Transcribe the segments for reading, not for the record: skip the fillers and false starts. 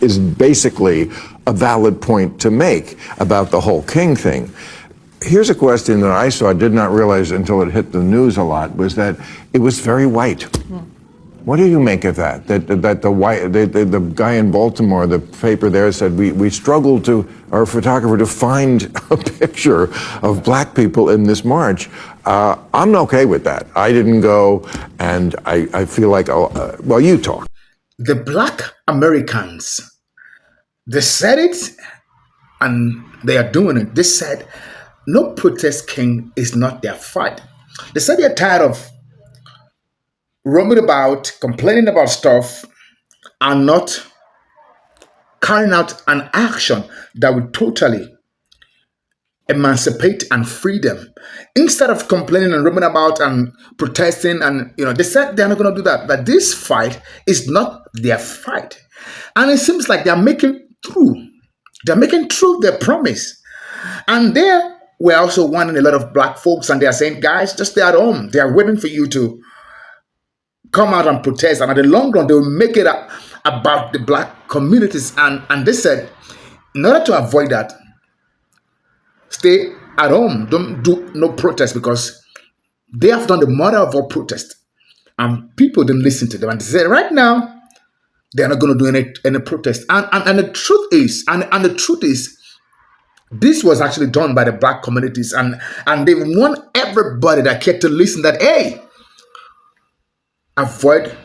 is basically a valid point to make about the whole king thing. Here's a question that I saw, did not realize until it hit the news a lot, was that it was very white. What do you make of that? That the guy in Baltimore, the paper there said, we struggled to, our photographer, to find a picture of black people in this march. I'm okay with that. I didn't go, and I feel like, well, you talk. The black Americans, they said it, and they are doing it. They said, no protest king is not their fight. They said they're tired of roaming about, complaining about stuff, and not carrying out an action that would totally emancipate and free them. Instead of complaining and roaming about and protesting, and they said they're not going to do that. But this fight is not their fight, and it seems like they're making true. They're making true their promise, and we're also warning a lot of black folks, and they are saying, guys, just stay at home. They are waiting for you to come out and protest, and at the long run, they will make it up about the black communities. And they said, in order to avoid that, stay at home. Don't do no protest, because they have done the mother of all protest, and people didn't listen to them. And they said, right now, they're not going to do any protest. And the truth is, this was actually done by the black communities, and they want everybody that cared to listen that, hey, avoid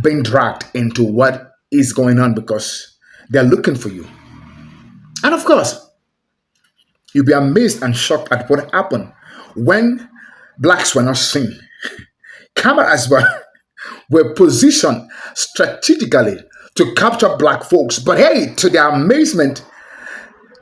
being dragged into what is going on, because they're looking for you. And of course, you'll be amazed and shocked at what happened when blacks were not seen. Cameras were positioned strategically to capture black folks. But hey, to their amazement,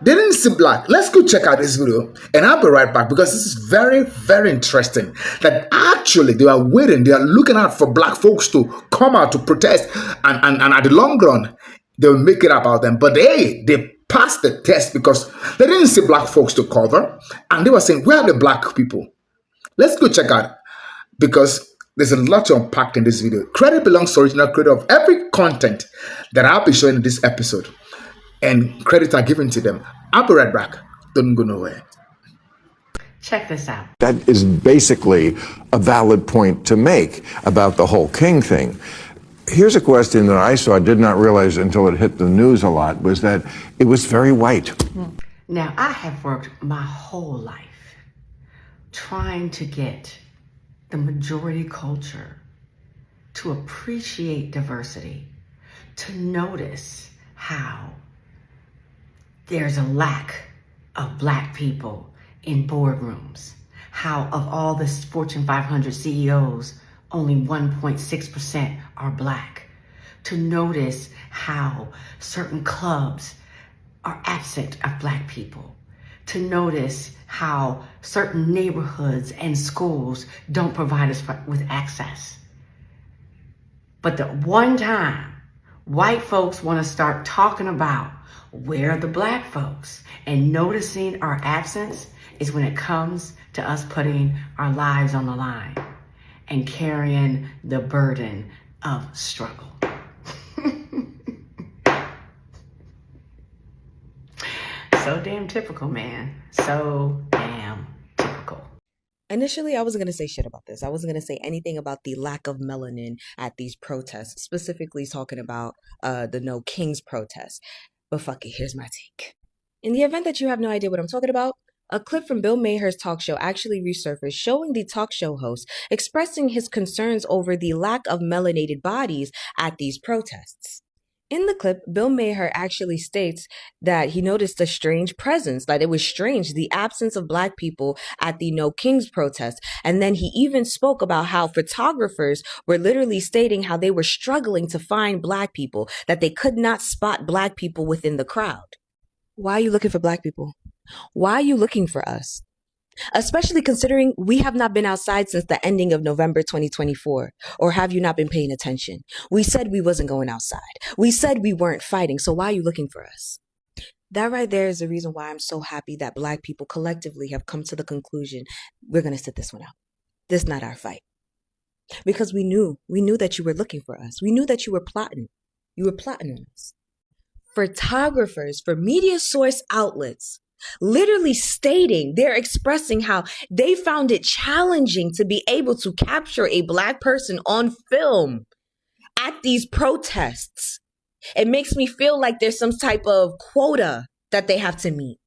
they didn't see black. Let's go check out this video, and I'll be right back, because this is very, very interesting. That actually they are waiting, they are looking out for black folks to come out to protest, and at the long run, they'll make it about them. But hey, they passed the test, because they didn't see black folks to cover, and they were saying, where are the black people? Let's go check out, because there's a lot to unpack in this video. Credit belongs to original creator of every content that I'll be showing in this episode, and credit are given to them. I'll be right back. Don't go nowhere. Check this out. That is basically a valid point to make about the whole king thing. Here's a question that I saw, did not realize until it hit the news a lot, was that it was very white. Now, I have worked my whole life trying to get the majority culture to appreciate diversity, to notice how there's a lack of black people in boardrooms, how of all the Fortune 500 CEOs, only 1.6% are black, to notice how certain clubs are absent of black people, to notice how certain neighborhoods and schools don't provide us with access. But the one time white folks want to start talking about where are the black folks and noticing our absence is when it comes to us putting our lives on the line and carrying the burden of struggle. So damn typical, man. So damn typical. Initially, I wasn't going to say shit about this. I wasn't going to say anything about the lack of melanin at these protests, specifically talking about the No Kings protest. But fuck it, here's my take. In the event that you have no idea what I'm talking about, a clip from Bill Maher's talk show actually resurfaced, showing the talk show host expressing his concerns over the lack of melanated bodies at these protests. In the clip, Bill Maher actually states that he noticed a strange presence, that it was strange, the absence of black people at the No Kings protest. And then he even spoke about how photographers were literally stating how they were struggling to find black people, that they could not spot black people within the crowd. Why are you looking for black people? Why are you looking for us? Especially considering we have not been outside since the ending of November 2024. Or have you not been paying attention? We said we wasn't going outside. We said we weren't fighting. So why are you looking for us? That right there is the reason why I'm so happy that black people collectively have come to the conclusion, we're going to sit this one out. This is not our fight. Because we knew that you were looking for us. We knew that you were plotting. You were plotting on us. photographers for media source outlets literally stating, they're expressing how they found it challenging to be able to capture a Black person on film at these protests. It makes me feel like there's some type of quota that they have to meet.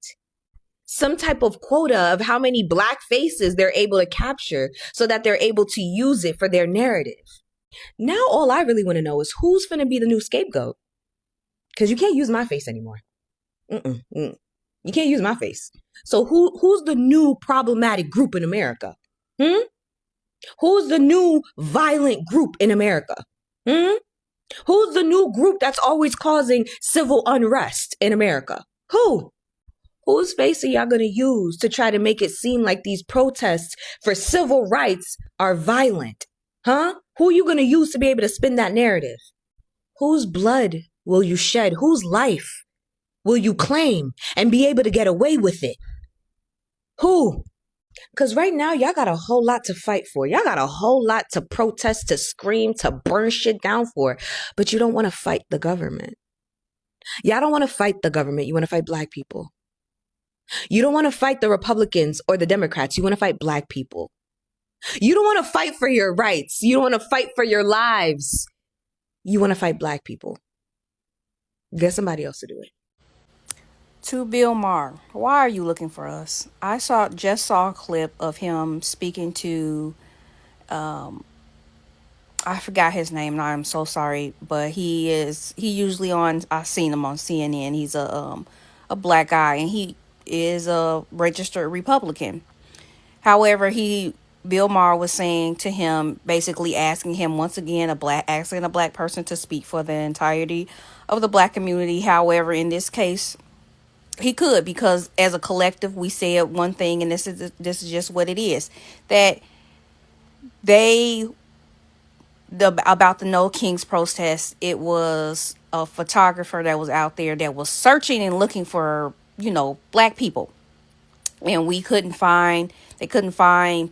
Some type of quota of how many Black faces they're able to capture so that they're able to use it for their narrative. Now all I really want to know is who's going to be the new scapegoat? Because you can't use my face anymore. You can't use my face. So who's the new problematic group in America? Who's the new violent group in America? Who's the new group that's always causing civil unrest in America? Who? Whose face are y'all going to use to try to make it seem like these protests for civil rights are violent? Who are you going to use to be able to spin that narrative? Whose blood will you shed? Whose life will you claim and be able to get away with it? Who? Because right now, y'all got a whole lot to fight for. Y'all got a whole lot to protest, to scream, to burn shit down for. But you don't want to fight the government. Y'all don't want to fight the government. You want to fight Black people. You don't want to fight the Republicans or the Democrats. You want to fight Black people. You don't want to fight for your rights. You don't want to fight for your lives. You want to fight Black people. Get somebody else to do it. To Bill Maher, why are you looking for us? I just saw a clip of him speaking to, I forgot his name, and I'm so sorry, but he usually I've seen him on CNN. He's a Black guy, and he is a registered Republican. However, Bill Maher was saying to him, basically asking him once again, asking a Black person to speak for the entirety of the Black community. However, in this case, he could, because as a collective, we said one thing, and this is just what it is, that about the No Kings protest, it was a photographer that was out there that was searching and looking for, Black people, and they couldn't find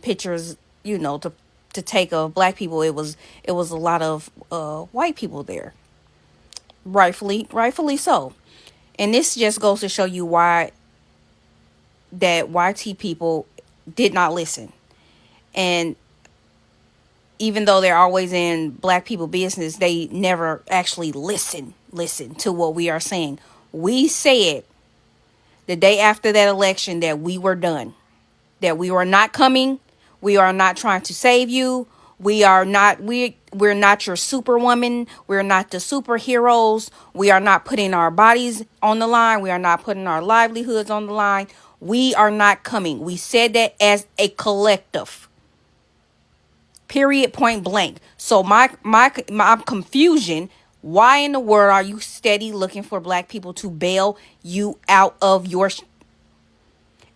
pictures, to take of Black people. It was a lot of white people there, rightfully so. And this just goes to show you why that YT people did not listen. And even though they're always in Black people business, they never actually listen to what we are saying. We said the day after that election that we were done, that we were not coming. We are not trying to save you. We're not your superwoman. We're not the superheroes. We are not putting our bodies on the line. We are not putting our livelihoods on the line. We are not coming. We said that as a collective. Period, point blank. So my confusion, why in the world are you steady looking for Black people to bail you out of your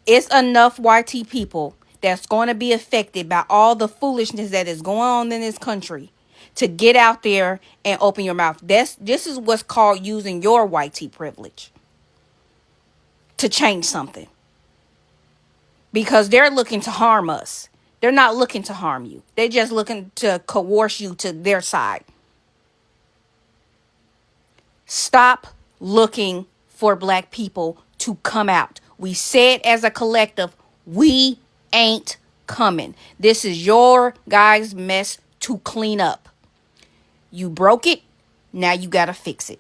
it's enough YT people that's going to be affected by all the foolishness that is going on in this country to get out there and open your mouth. This is what's called using your YT privilege to change something, because they're looking to harm us. They're not looking to harm you. They're just looking to coerce you to their side. Stop looking for Black people to come out. We said as a collective, we ain't coming. This is your guys' mess to clean up. You broke it. Now you got to fix it.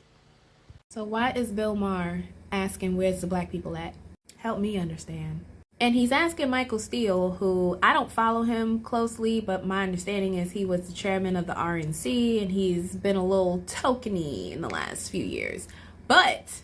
So why is Bill Maher asking where's the Black people at? Help me understand. And he's asking Michael Steele, who I don't follow him closely, but my understanding is he was the chairman of the RNC, and he's been a little tokeny in the last few years. But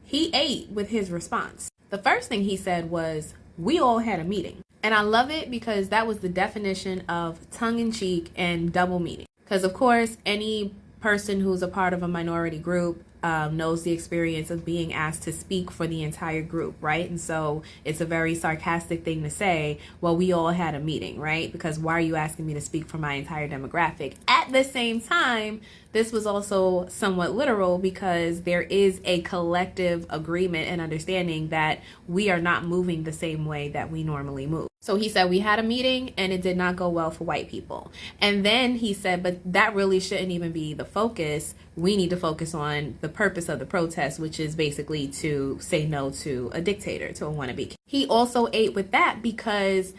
he ate with his response. The first thing he said was, we all had a meeting. And I love it because that was the definition of tongue-in-cheek and double meaning. Because, of course, any person who's a part of a minority group knows the experience of being asked to speak for the entire group, right? And so it's a very sarcastic thing to say, well, we all had a meeting, right? Because why are you asking me to speak for my entire demographic? At the same time, this was also somewhat literal because there is a collective agreement and understanding that we are not moving the same way that we normally move. So he said, we had a meeting and it did not go well for white people. And then he said, but that really shouldn't even be the focus. We need to focus on the purpose of the protest, which is basically to say no to a dictator, to a wannabe. He also ate with that because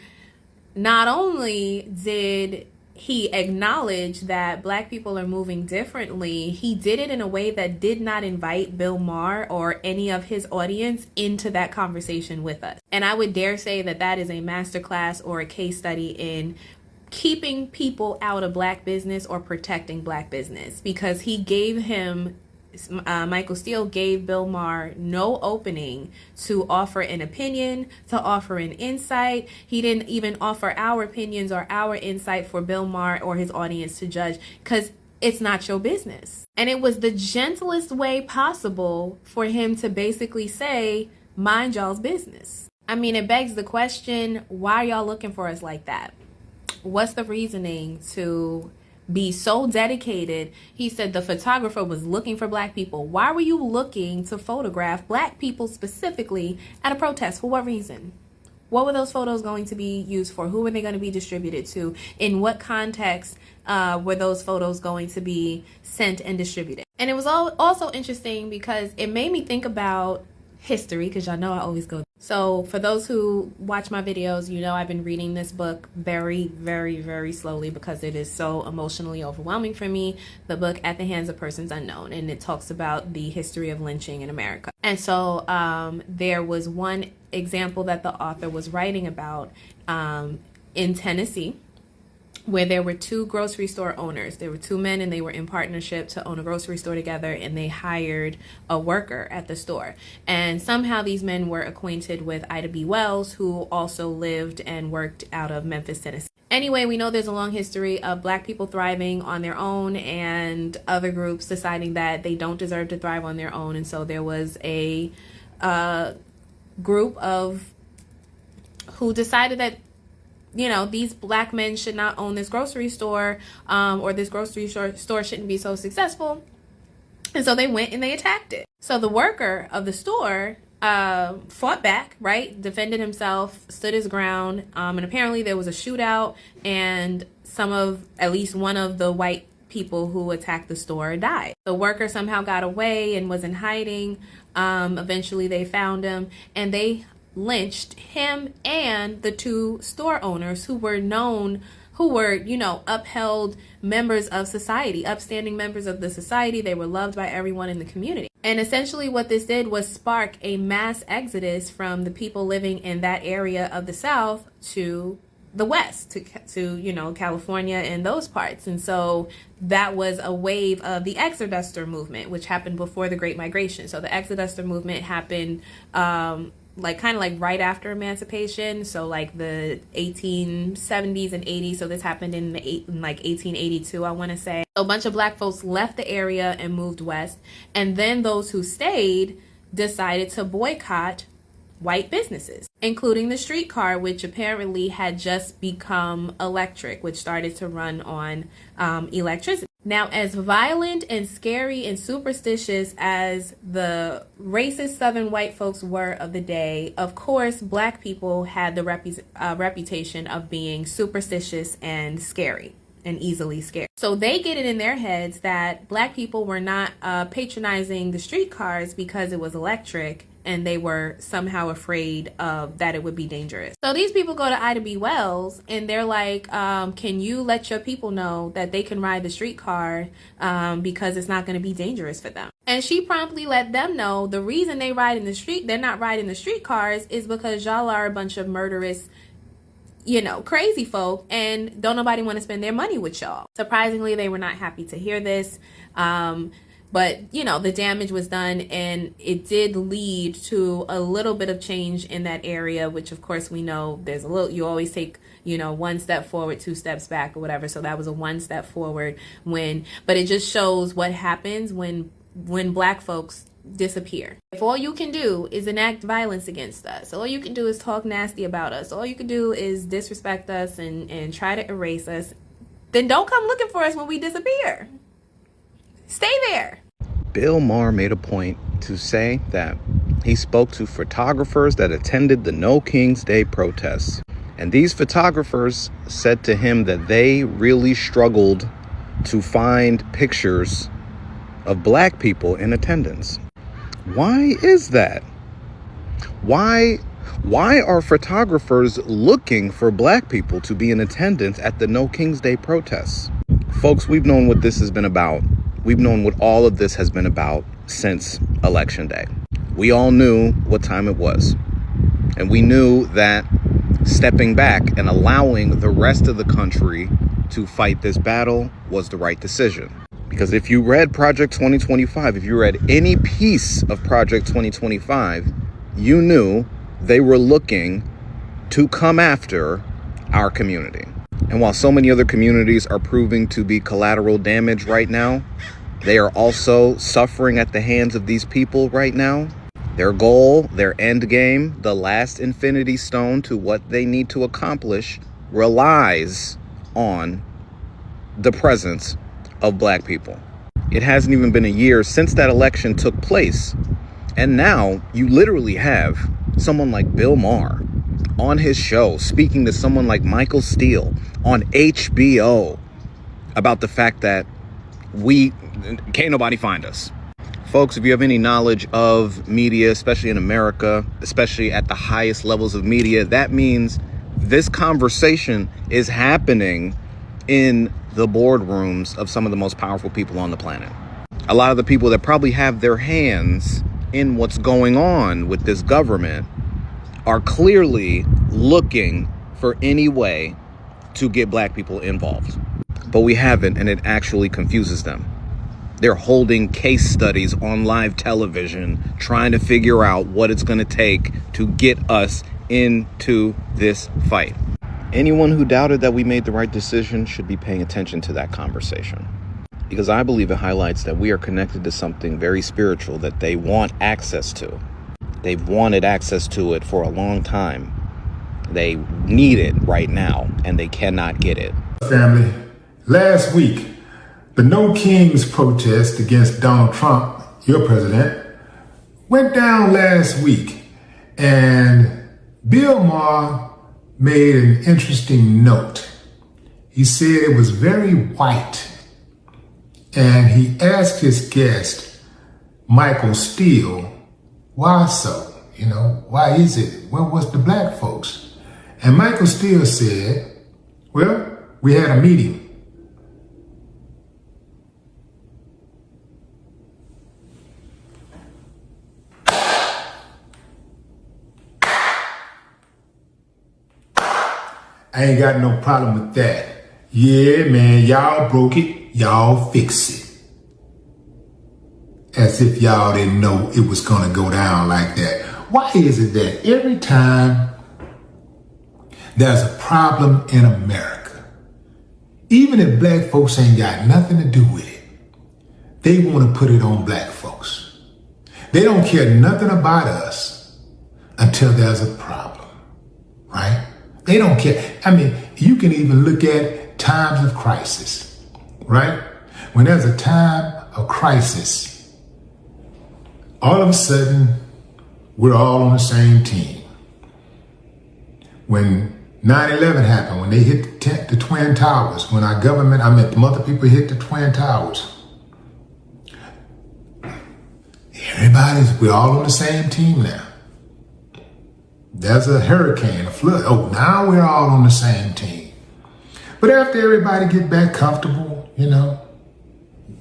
not only did he acknowledge that black people are moving differently, he did it in a way that did not invite Bill Maher or any of his audience into that conversation with us. And I would dare say that that is a masterclass or a case study in keeping people out of black business or protecting black business, because he gave him Michael Steele gave Bill Maher no opening to offer an opinion, to offer an insight. He didn't even offer our opinions or our insight for Bill Maher or his audience to judge, because it's not your business. And it was the gentlest way possible for him to basically say, mind y'all's business. I mean, it begs the question, why are y'all looking for us like that? What's the reasoning to be so dedicated? He said the photographer was looking for black people. Why were you looking to photograph black people specifically at a protest? For what reason? What were those photos going to be used for? Who were they going to be distributed to? In what context were those photos going to be sent and distributed? And it was also interesting because it made me think about history, because y'all know I always go. So for those who watch my videos, you know I've been reading this book very, very, very slowly because it is so emotionally overwhelming for me. The book At the Hands of Persons Unknown, and it talks about the history of lynching in America. And so there was one example that the author was writing about in Tennessee, where there were two grocery store owners. There were two men and they were in partnership to own a grocery store together, and they hired a worker at the store. And somehow these men were acquainted with Ida B. Wells, who also lived and worked out of Memphis, Tennessee. Anyway, we know there's a long history of black people thriving on their own and other groups deciding that they don't deserve to thrive on their own. And so there was a group of who decided that, you know, these black men should not own this grocery store, or this grocery store shouldn't be so successful. And so they went and they attacked it. So the worker of the store fought back, right? Defended himself, stood his ground. And apparently there was a shootout, and at least one of the white people who attacked the store died. The worker somehow got away and was in hiding. Eventually they found him, and they lynched him and the two store owners who were, you know, upheld members of society, upstanding members of the society. They were loved by everyone in the community. And essentially what this did was spark a mass exodus from the people living in that area of the South to the West, to you know, California and those parts. And so that was a wave of the Exoduster movement, which happened before the Great Migration. So the Exoduster movement happened kind of right after emancipation, so like the 1870s and 80s. So this happened in 1882, I want to say. So a bunch of black folks left the area and moved west, and then those who stayed decided to boycott white businesses, including the streetcar, which apparently had just become electric, which started to run on electricity. Now, as violent and scary and superstitious as the racist Southern white folks were of the day, of course, black people had the reputation of being superstitious and scary and easily scared. So they get it in their heads that black people were not patronizing the streetcars because it was electric, and they were somehow afraid that it would be dangerous. So these people go to Ida B. Wells and they're like, can you let your people know that they can ride the streetcar because it's not going to be dangerous for them? And she promptly let them know the reason they're not riding the streetcars is because y'all are a bunch of murderous, you know, crazy folk, and don't nobody want to spend their money with y'all. Surprisingly, they were not happy to hear this. But, you know, the damage was done, and it did lead to a little bit of change in that area, which of course we know you always take, you know, one step forward, two steps back or whatever. So that was a one step forward but it just shows what happens when black folks disappear. If all you can do is enact violence against us, all you can do is talk nasty about us, all you can do is disrespect us and try to erase us, then don't come looking for us when we disappear. Stay there. Bill Maher made a point to say that he spoke to photographers that attended the No King's Day protests, And these photographers said to him that they really struggled to find pictures of black people in attendance. Why is that? Why are photographers looking for black people to be in attendance at the No King's Day protests? Folks, we've known what this has been about. We've known what all of this has been about since Election Day. We all knew what time it was. And we knew that stepping back and allowing the rest of the country to fight this battle was the right decision. Because if you read Project 2025, if you read any piece of Project 2025, you knew they were looking to come after our community. And while so many other communities are proving to be collateral damage right now, they are also suffering at the hands of these people right now. Their goal, their end game, the last infinity stone to what they need to accomplish relies on the presence of black people. It hasn't even been a year since that election took place. And now you literally have someone like Bill Maher on his show speaking to someone like Michael Steele on HBO about the fact that can't nobody find us. Folks, if you have any knowledge of media, especially in America, especially at the highest levels of media, that means this conversation is happening in the boardrooms of some of the most powerful people on the planet. A lot of the people that probably have their hands in what's going on with this government are clearly looking for any way to get black people involved. But we haven't, and it actually confuses them. They're holding case studies on live television, trying to figure out what it's going to take to get us into this fight. Anyone who doubted that we made the right decision should be paying attention to that conversation, because I believe it highlights that we are connected to something very spiritual that they want access to. They've wanted access to it for a long time. They need it right now, and they cannot get it. Family, last week, the No Kings protest against Donald Trump, your president, went down last week, and Bill Maher made an interesting note. He said it was very white, and he asked his guest, Michael Steele, why so? Why is it? Where was the black folks? And Michael Steele said, well, we had a meeting. I ain't got no problem with that. Yeah, man, y'all broke it, y'all fix it. As if y'all didn't know it was gonna go down like that. Why is it that every time there's a problem in America, even if black folks ain't got nothing to do with it, they wanna put it on black folks. They don't care nothing about us until there's a problem, right? They don't care. I mean, you can even look at times of crisis, right? When there's a time of crisis, all of a sudden, we're all on the same team. When 9/11 happened, when they hit the Twin Towers, when our government, the mother people hit the Twin Towers, we're all on the same team now. There's a hurricane, a flood. Oh, now we're all on the same team. But after everybody get back comfortable,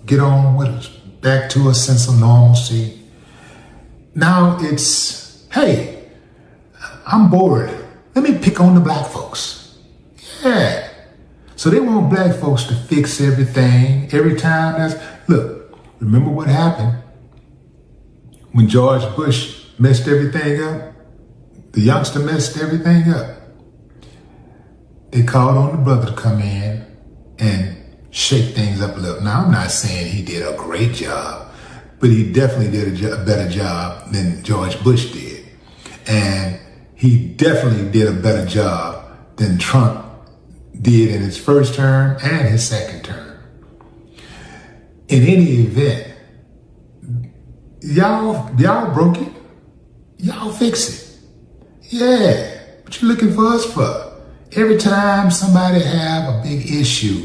get on with us, back to a sense of normalcy. Now it's, hey, I'm bored. Let me pick on the black folks. Yeah. So they want black folks to fix everything. Every time look, remember what happened when George Bush messed everything up? The youngster messed everything up. They called on the brother to come in and shake things up a little. Now, I'm not saying he did a great job, but he definitely did a better job than George Bush did. And he definitely did a better job than Trump did in his first term and his second term. In any event, y'all broke it. Y'all fix it. Yeah, what you looking for us for? Every time somebody have a big issue,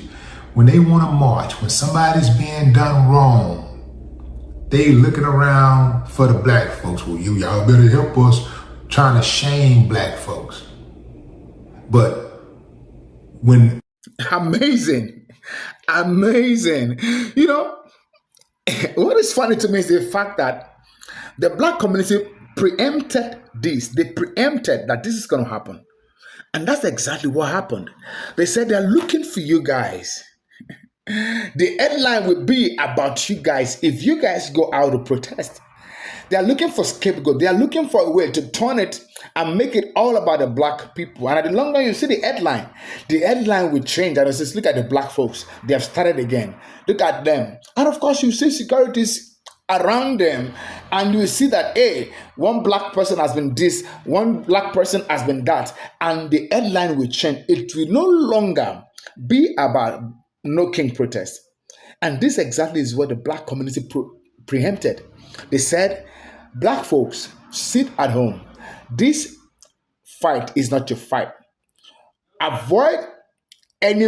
when they want to march, when somebody's being done wrong, they looking around for the black folks. Well, y'all better help us, trying to shame black folks. But when Amazing. Amazing. You know, what is funny to me is the fact that the black community preempted this. They preempted that this is going to happen. And that's exactly what happened. They said they're looking for you guys. The headline will be about you guys if you guys go out to protest. They are looking for scapegoat. They are looking for a way to turn it and make it all about the black people. And at the long run, you see the headline will change. And it says, look at the black folks. They have started again. Look at them. And of course, you see securities around them. And you see that, hey, one black person has been this, one black person has been that. And the headline will change. It will no longer be about no king protest. And this exactly is what the black community preempted. They said, black folks, sit at home. This fight is not your fight. Avoid any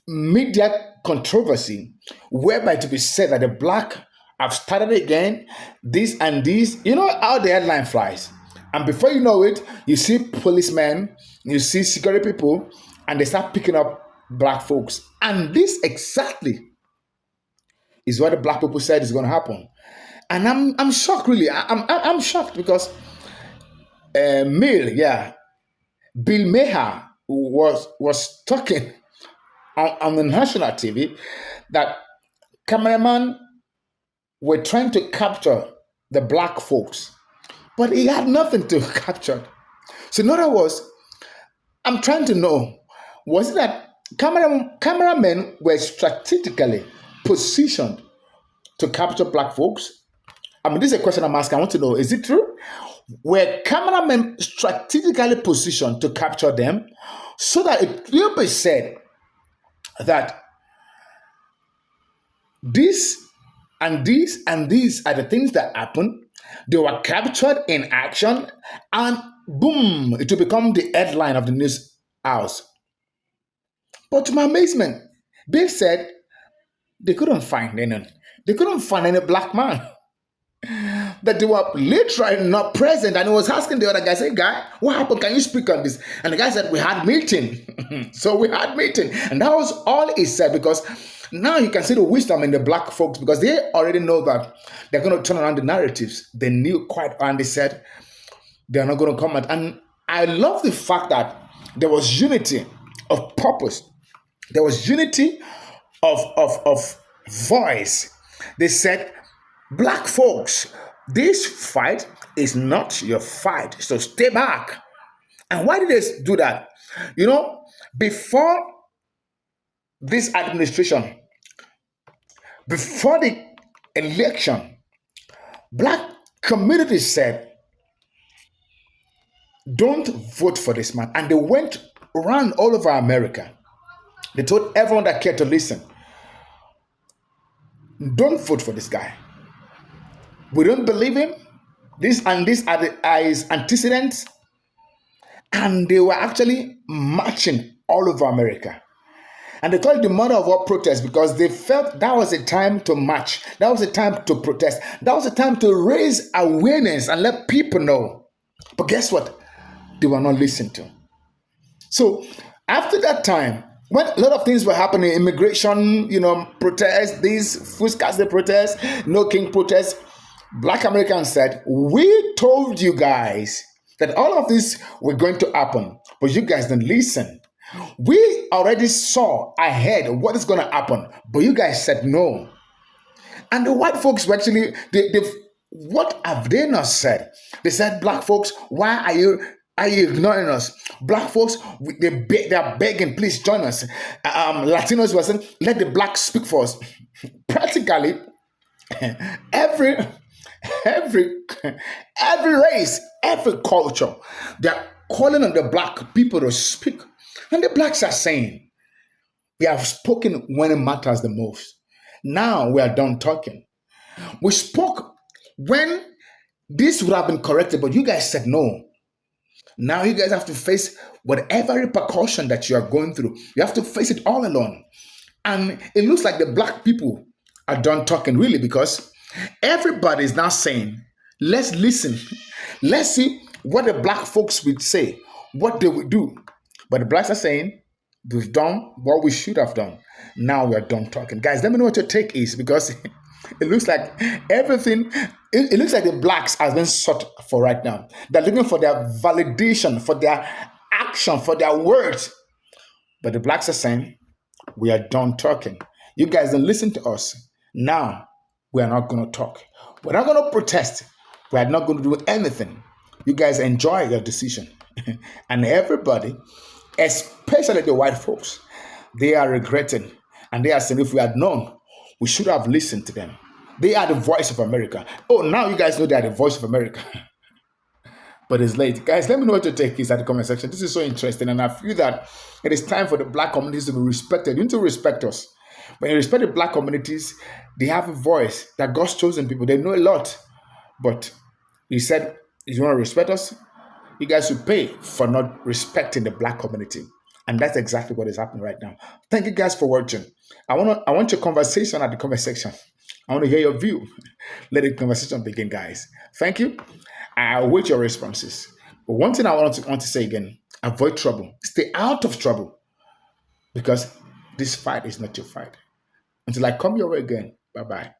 media controversy whereby to be said that the black have started again, this and this. You know how the headline flies. And before you know it, you see policemen, you see security people, and they start picking up black folks. And this exactly is what the black people said is going to happen. And I'm shocked, really. I'm shocked because Bill Maher was talking on the national TV that cameraman were trying to capture the black folks, but he had nothing to capture. So in other words, I'm trying to know, was it that cameramen were strategically positioned to capture black folks? I mean, this is a question I'm asking. I want to know, is it true? Were cameramen strategically positioned to capture them so that it will be said that this and these and these are the things that happen? They were captured in action, and boom, it will become the headline of the news house. But to my amazement, Bill said they couldn't find any. They couldn't find any black man. That they were literally not present, and he was asking the other guy, say, guy, what happened? Can you speak on this? And the guy said, we had meeting. So we had meeting. And that was all he said, because now you can see the wisdom in the black folks, because they already know that they're going to turn around the narratives. They knew quite, and they said they're not going to comment. And I love the fact that there was unity of purpose. There was unity of voice. They said, black folks, this fight is not your fight, so stay back. And why did they do that? You know, before this administration, before the election, black communities said, don't vote for this man. And they went around all over America. They told everyone that cared to listen, don't vote for this guy. We don't believe him. This and this are his antecedents. And they were actually marching all over America. And they called it the mother of all protests, because they felt that was a time to march. That was a time to protest. That was a time to raise awareness and let people know. But guess what? They were not listened to. So after that time, when a lot of things were happening, immigration, protests, these food scarcity protests, no king protests, black Americans said, we told you guys that all of this were going to happen, but you guys didn't listen. We already saw ahead what is going to happen, but you guys said no. And the white folks were actually, what have they not said? They said, black folks, why are you ignoring us? Black folks, they are begging, please join us. Latinos were saying, let the blacks speak for us. Practically, every race, every culture, they're calling on the black people to speak. And the blacks are saying, we have spoken when it matters the most. Now we are done talking. We spoke when this would have been corrected, but you guys said no. Now you guys have to face whatever repercussion that you are going through. You have to face it all alone. And it looks like the black people are done talking, really, because everybody is now saying, let's listen. Let's see what the black folks would say, what they would do. But the blacks are saying, we've done what we should have done. Now we are done talking. Guys, let me know what your take is, because it looks like everything, it looks like the blacks are being sought for right now. They're looking for their validation, for their action, for their words. But the blacks are saying, we are done talking. You guys don't listen to us. Now we are not going to talk. We're not going to protest. We are not going to do anything. You guys enjoy your decision. And everybody, especially the white folks, they are regretting. And they are saying, if we had known, we should have listened to them. They are the voice of America. Oh, now you guys know they are the voice of America. But it's late. Guys, let me know what your take is at the comment section. This is so interesting, and I feel that it is time for the black communities to be respected. You need to respect us. When you respect the black communities, they have a voice. They're God's chosen people. They know a lot. But he said, if you want to respect us, you guys should pay for not respecting the black community. And that's exactly what is happening right now. Thank you guys for watching. I want your conversation at the comment section. I want to hear your view. Let the conversation begin, guys. Thank you. I await your responses. But one thing I want to say again, avoid trouble. Stay out of trouble, because this fight is not your fight. Until I come your way again, bye-bye.